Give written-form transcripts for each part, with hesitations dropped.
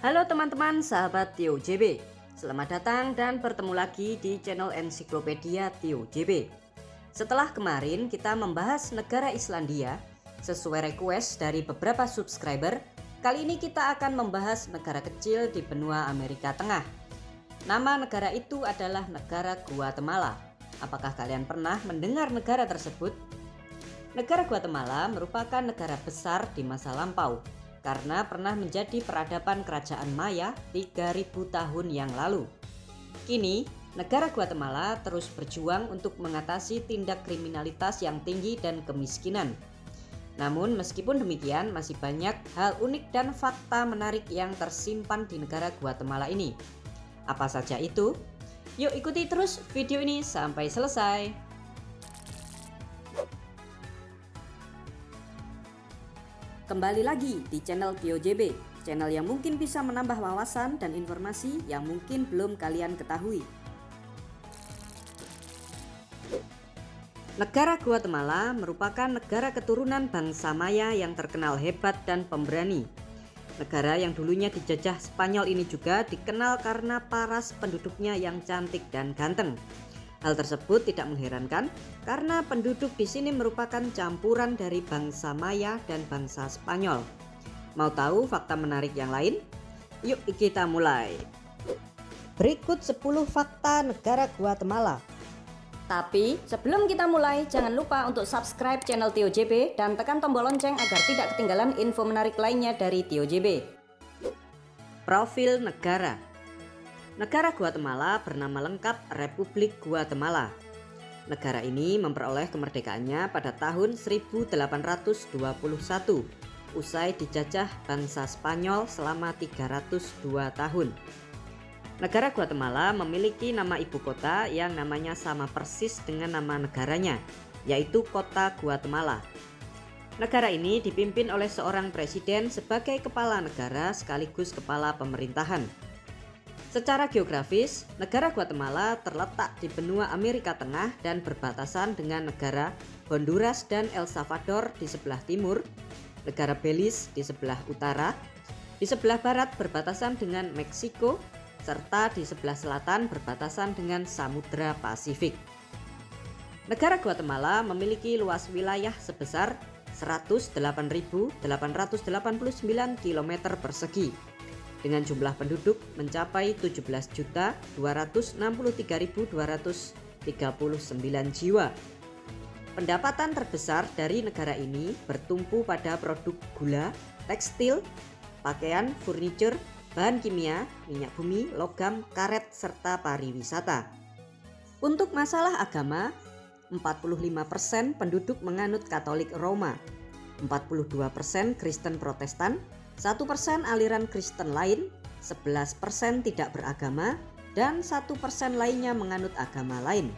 Halo teman-teman sahabat Tio JB, selamat datang dan bertemu lagi di channel Ensiklopedia Tio JB. Setelah kemarin kita membahas negara Islandia sesuai request dari beberapa subscriber, kali ini kita akan membahas negara kecil di benua Amerika Tengah. Nama negara itu adalah negara Guatemala. Apakah kalian pernah mendengar negara tersebut? Negara Guatemala merupakan negara besar di masa lampau karena pernah menjadi peradaban kerajaan Maya 3000 tahun yang lalu. Kini, negara Guatemala terus berjuang untuk mengatasi tindak kriminalitas yang tinggi dan kemiskinan. Namun meskipun demikian, masih banyak hal unik dan fakta menarik yang tersimpan di negara Guatemala ini. Apa saja itu? Yuk ikuti terus video ini sampai selesai. Kembali lagi di channel Tio JB, channel yang mungkin bisa menambah wawasan dan informasi yang mungkin belum kalian ketahui. Negara Guatemala merupakan negara keturunan bangsa Maya yang terkenal hebat dan pemberani. Negara yang dulunya dijajah Spanyol ini juga dikenal karena paras penduduknya yang cantik dan ganteng. Hal tersebut tidak mengherankan karena penduduk di sini merupakan campuran dari bangsa Maya dan bangsa Spanyol. Mau tahu fakta menarik yang lain? Yuk kita mulai. Berikut 10 fakta negara Guatemala. Tapi sebelum kita mulai, jangan lupa untuk subscribe channel Tio JB dan tekan tombol lonceng agar tidak ketinggalan info menarik lainnya dari Tio JB. Profil negara. Negara Guatemala bernama lengkap Republik Guatemala. Negara ini memperoleh kemerdekaannya pada tahun 1821 usai dijajah bangsa Spanyol selama 302 tahun. Negara Guatemala memiliki nama ibu kota yang namanya sama persis dengan nama negaranya, yaitu Kota Guatemala. Negara ini dipimpin oleh seorang presiden sebagai kepala negara sekaligus kepala pemerintahan. Secara geografis, negara Guatemala terletak di benua Amerika Tengah dan berbatasan dengan negara Honduras dan El Salvador di sebelah timur, negara Belize di sebelah utara, di sebelah barat berbatasan dengan Meksiko, serta di sebelah selatan berbatasan dengan Samudra Pasifik. Negara Guatemala memiliki luas wilayah sebesar 108.889 km persegi dengan jumlah penduduk mencapai 17.263.239 jiwa. Pendapatan terbesar dari negara ini bertumpu pada produk gula, tekstil, pakaian, furniture, bahan kimia, minyak bumi, logam, karet, serta pariwisata. Untuk masalah agama, 45% penduduk menganut Katolik Roma, 42% Kristen Protestan, 1% aliran Kristen lain, 11% tidak beragama, dan 1% lainnya menganut agama lain.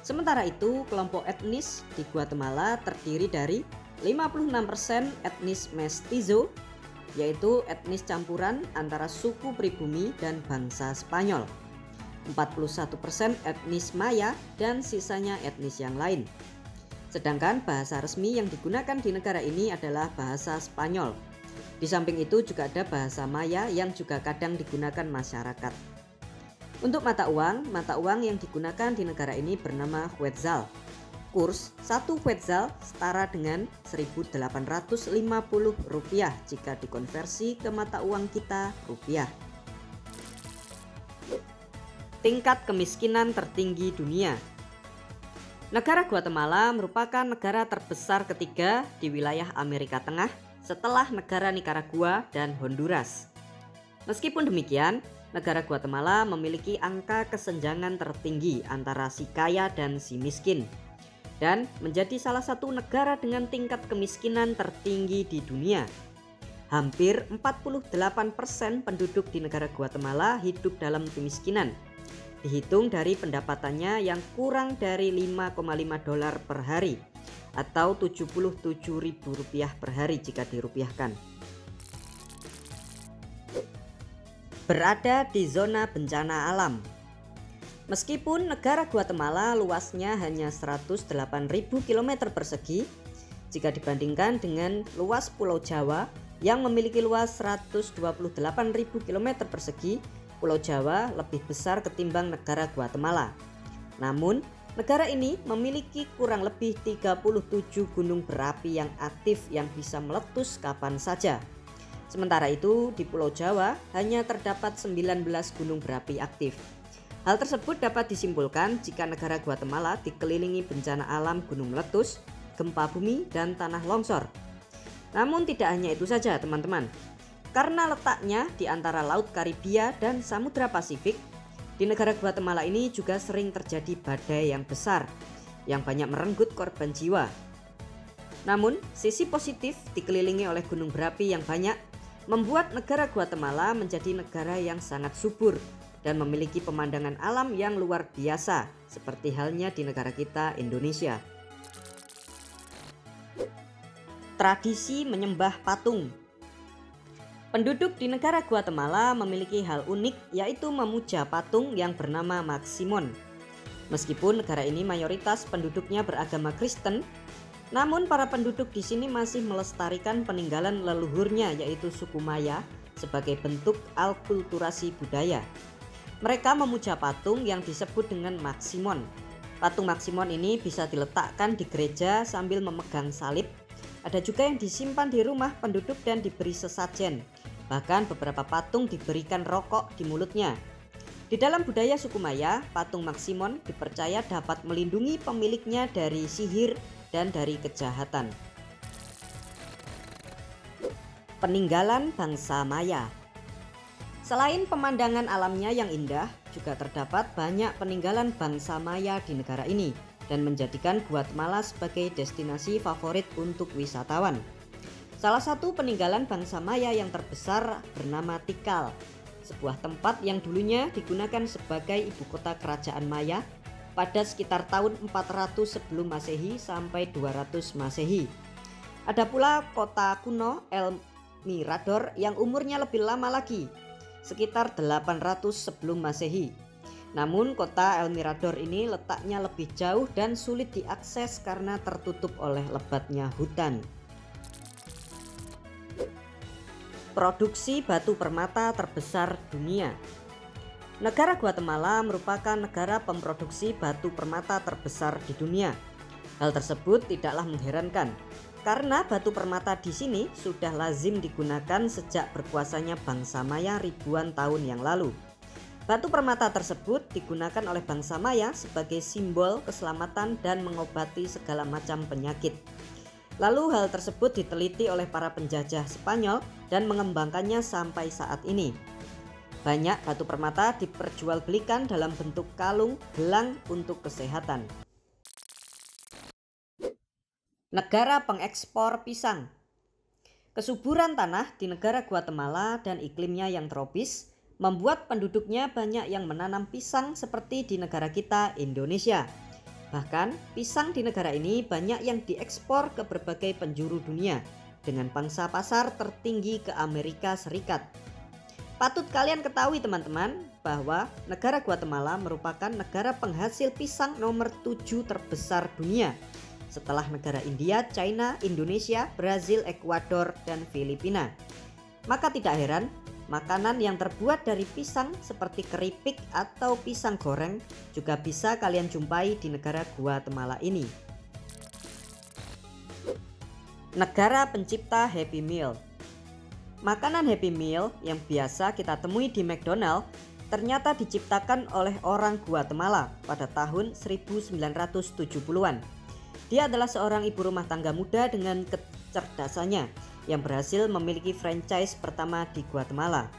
Sementara itu, kelompok etnis di Guatemala terdiri dari 56% etnis mestizo, yaitu etnis campuran antara suku pribumi dan bangsa Spanyol, 41% etnis Maya, dan sisanya etnis yang lain. Sedangkan bahasa resmi yang digunakan di negara ini adalah bahasa Spanyol. Di samping itu juga ada bahasa Maya yang juga kadang digunakan masyarakat. Untuk mata uang yang digunakan di negara ini bernama quetzal. Kurs 1 quetzal setara dengan 1.850 rupiah jika dikonversi ke mata uang kita rupiah. Tingkat kemiskinan tertinggi dunia. Negara Guatemala merupakan negara terbesar ketiga di wilayah Amerika Tengah setelah negara Nicaragua dan Honduras. Meskipun demikian, negara Guatemala memiliki angka kesenjangan tertinggi antara si kaya dan si miskin, dan menjadi salah satu negara dengan tingkat kemiskinan tertinggi di dunia. Hampir 48% penduduk di negara Guatemala hidup dalam kemiskinan, dihitung dari pendapatannya yang kurang dari $5,5 per hari atau Rp77.000 per hari jika dirupiahkan. Berada di zona bencana alam. Meskipun negara Guatemala luasnya hanya 108.000 km persegi, jika dibandingkan dengan luas Pulau Jawa yang memiliki luas 128.000 km persegi, Pulau Jawa lebih besar ketimbang negara Guatemala. Namun, negara ini memiliki kurang lebih 37 gunung berapi yang aktif yang bisa meletus kapan saja. Sementara itu, di Pulau Jawa hanya terdapat 19 gunung berapi aktif. Hal tersebut dapat disimpulkan jika negara Guatemala dikelilingi bencana alam gunung meletus, gempa bumi, dan tanah longsor. Namun tidak hanya itu saja teman-teman. Karena letaknya di antara Laut Karibia dan Samudra Pasifik, di negara Guatemala ini juga sering terjadi badai yang besar yang banyak merenggut korban jiwa. Namun, sisi positif dikelilingi oleh gunung berapi yang banyak membuat negara Guatemala menjadi negara yang sangat subur dan memiliki pemandangan alam yang luar biasa seperti halnya di negara kita Indonesia. Tradisi menyembah patung. Penduduk di negara Guatemala memiliki hal unik, yaitu memuja patung yang bernama Maximon. Meskipun negara ini mayoritas penduduknya beragama Kristen, namun para penduduk di sini masih melestarikan peninggalan leluhurnya, yaitu suku Maya, sebagai bentuk alkulturasi budaya. Mereka memuja patung yang disebut dengan Maximon. Patung Maximon ini bisa diletakkan di gereja sambil memegang salib. Ada juga yang disimpan di rumah penduduk dan diberi sesajen. Bahkan beberapa patung diberikan rokok di mulutnya. Di dalam budaya suku Maya, patung Maximon dipercaya dapat melindungi pemiliknya dari sihir dan dari kejahatan. Peninggalan bangsa Maya. Selain pemandangan alamnya yang indah, juga terdapat banyak peninggalan bangsa Maya di negara ini dan menjadikan Guatemala sebagai destinasi favorit untuk wisatawan. Salah satu peninggalan bangsa Maya yang terbesar bernama Tikal, sebuah tempat yang dulunya digunakan sebagai ibu kota kerajaan Maya pada sekitar tahun 400 sebelum Masehi sampai 200 Masehi. Ada pula kota kuno El Mirador yang umurnya lebih lama lagi, sekitar 800 sebelum Masehi. Namun kota El Mirador ini letaknya lebih jauh dan sulit diakses karena tertutup oleh lebatnya hutan. Produksi batu permata terbesar dunia. Negara Guatemala merupakan negara pemproduksi batu permata terbesar di dunia. Hal tersebut tidaklah mengherankan, karena batu permata di sini sudah lazim digunakan sejak berkuasanya bangsa Maya ribuan tahun yang lalu. Batu permata tersebut digunakan oleh bangsa Maya sebagai simbol keselamatan dan mengobati segala macam penyakit. Lalu hal tersebut diteliti oleh para penjajah Spanyol dan mengembangkannya sampai saat ini. Banyak batu permata diperjualbelikan dalam bentuk kalung, gelang untuk kesehatan. Negara pengekspor pisang. Kesuburan tanah di negara Guatemala dan iklimnya yang tropis membuat penduduknya banyak yang menanam pisang seperti di negara kita Indonesia. Bahkan pisang di negara ini banyak yang diekspor ke berbagai penjuru dunia dengan pangsa pasar tertinggi ke Amerika Serikat. Patut kalian ketahui teman-teman bahwa negara Guatemala merupakan negara penghasil pisang nomor 7 terbesar dunia setelah negara India, China, Indonesia, Brazil, Ekuador, dan Filipina. Maka tidak heran makanan yang terbuat dari pisang seperti keripik atau pisang goreng juga bisa kalian jumpai di negara Guatemala ini. Negara pencipta Happy Meal. Makanan Happy Meal yang biasa kita temui di McDonald ternyata diciptakan oleh orang Guatemala pada tahun 1970-an. Dia adalah seorang ibu rumah tangga muda dengan kecerdasannya yang berhasil memiliki franchise pertama di Guatemala.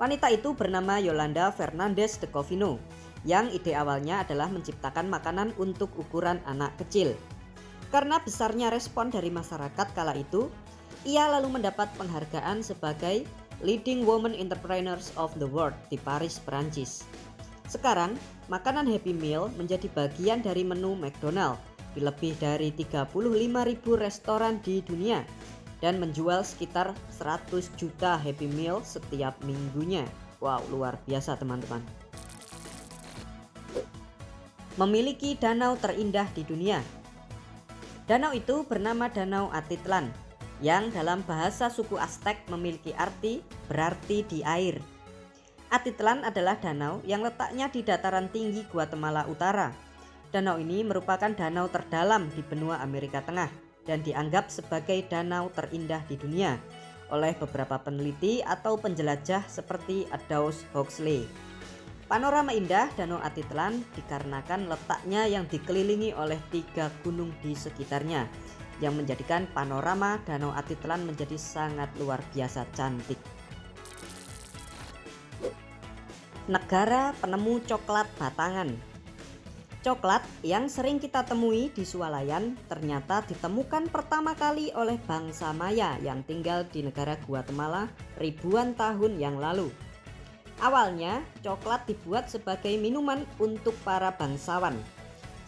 Wanita itu bernama Yolanda Fernandez de Covino, yang ide awalnya adalah menciptakan makanan untuk ukuran anak kecil. Karena besarnya respon dari masyarakat kala itu, ia lalu mendapat penghargaan sebagai Leading Women Entrepreneurs of the World di Paris, Perancis. Sekarang, makanan Happy Meal menjadi bagian dari menu McDonald di lebih dari 35.000 restoran di dunia dan menjual sekitar 100 juta Happy Meal setiap minggunya. Wow, luar biasa teman-teman. Memiliki danau terindah di dunia. Danau itu bernama Danau Atitlan. yang dalam bahasa suku Aztec memiliki arti berarti di air. Atitlan adalah danau yang letaknya di dataran tinggi Guatemala Utara. Danau ini merupakan danau terdalam di benua Amerika Tengah dan dianggap sebagai danau terindah di dunia oleh beberapa peneliti atau penjelajah seperti Aldous Huxley. Panorama indah Danau Atitlan dikarenakan letaknya yang dikelilingi oleh 3 gunung di sekitarnya, yang menjadikan panorama Danau Atitlan menjadi sangat luar biasa cantik. Negara penemu coklat batangan. Coklat yang sering kita temui di swalayan ternyata ditemukan pertama kali oleh bangsa Maya yang tinggal di negara Guatemala ribuan tahun yang lalu. Awalnya, coklat dibuat sebagai minuman untuk para bangsawan.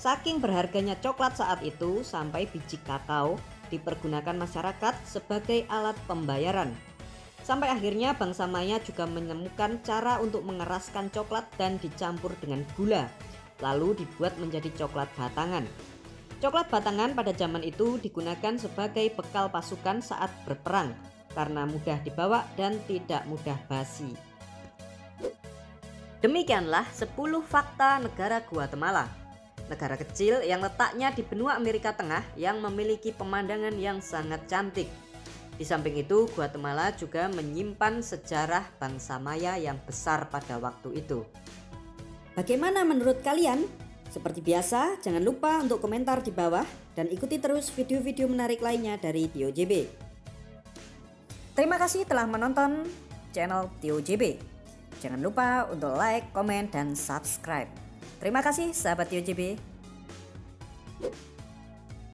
Saking berharganya coklat saat itu, sampai biji kakao dipergunakan masyarakat sebagai alat pembayaran. Sampai akhirnya bangsa Maya juga menemukan cara untuk mengeraskan coklat dan dicampur dengan gula, lalu dibuat menjadi coklat batangan. Coklat batangan pada zaman itu digunakan sebagai bekal pasukan saat berperang karena mudah dibawa dan tidak mudah basi. Demikianlah 10 fakta negara Guatemala. Negara kecil yang letaknya di benua Amerika Tengah yang memiliki pemandangan yang sangat cantik. Di samping itu, Guatemala juga menyimpan sejarah bangsa Maya yang besar pada waktu itu. Bagaimana menurut kalian? Seperti biasa, jangan lupa untuk komentar di bawah dan ikuti terus video-video menarik lainnya dari Tio JB. Terima kasih telah menonton channel Tio JB. Jangan lupa untuk like, komen, dan subscribe. Terima kasih sahabat Tio JB.